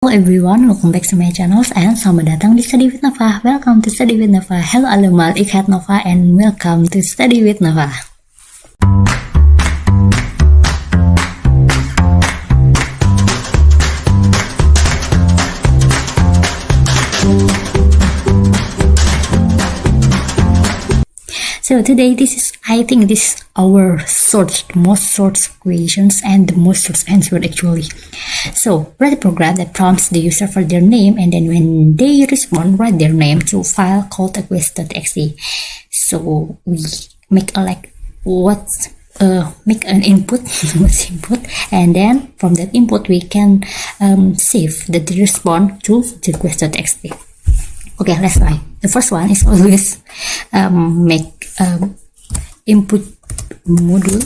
Hello everyone, welcome back to my channel and selamat datang di Study with Nova. Welcome to Study with Nova. Hello alamal, ik heet Nova and welcome to Study with Nova. So today I think this is our most searched questions and the most searched answer actually. So write a program that prompts the user for their name, and then when they respond, write their name to file called codeacademy.txt. So we make make an input, and then from that input we can save the response to the request.txt. Okay, let's try. The first one is always make input module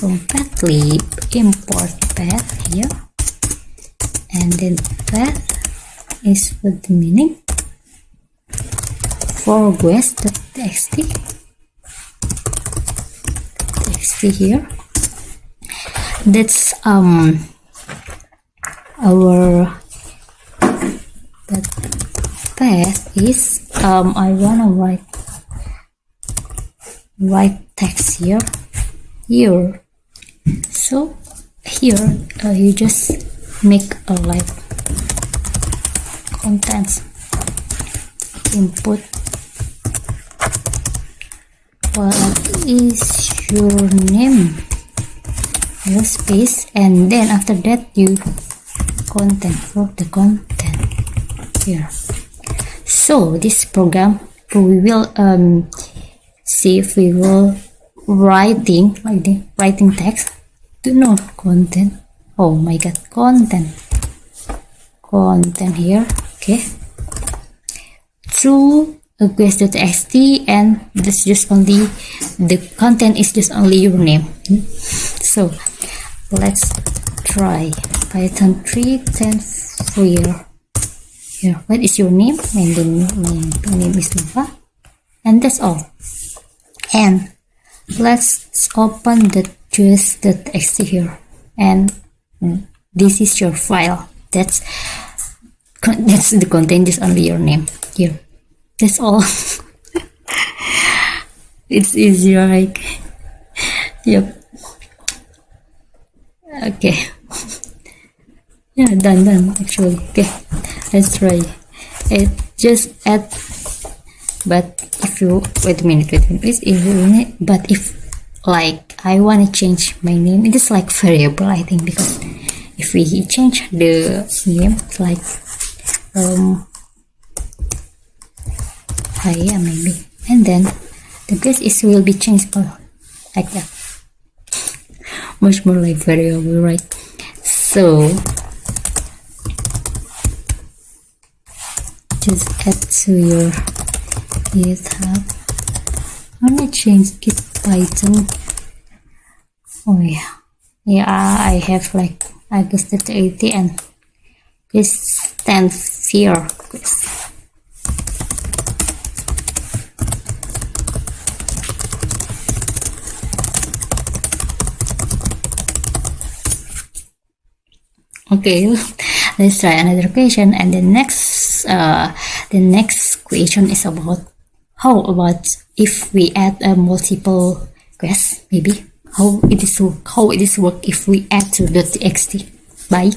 from pathlib import path here, and then path is with the meaning for request.txt here. That's our that path is I wanna write text here. So here you just make a contents input. What is your name? Your space, and then after that you content for the content here. So this program we will see if we will writing text to no content. Oh my god, content here. Okay, through request.txt, and this just only the content is just only your name. So let's try Python 3 here. What is your name? My name is Nova, and that's all. And let's open the choose.txt here, and this is your file. That's the content, just only your name here. That's all. It's easy, right? Yep. Okay. Yeah, done actually. Okay, let's try it. Just add, but if you wait a minute please. But if like I want to change my name, it is like variable, I think, because if we change the name like Haya maybe, and then the place will be changed like that, much more like variable, right? So just add to your Github. I'm gonna change Git Python. Oh yeah, I have I posted 80 and this stands here. Okay, let's try another question, and the next question is about how about if we add a multiple quests, maybe how it is work if we add to the txt by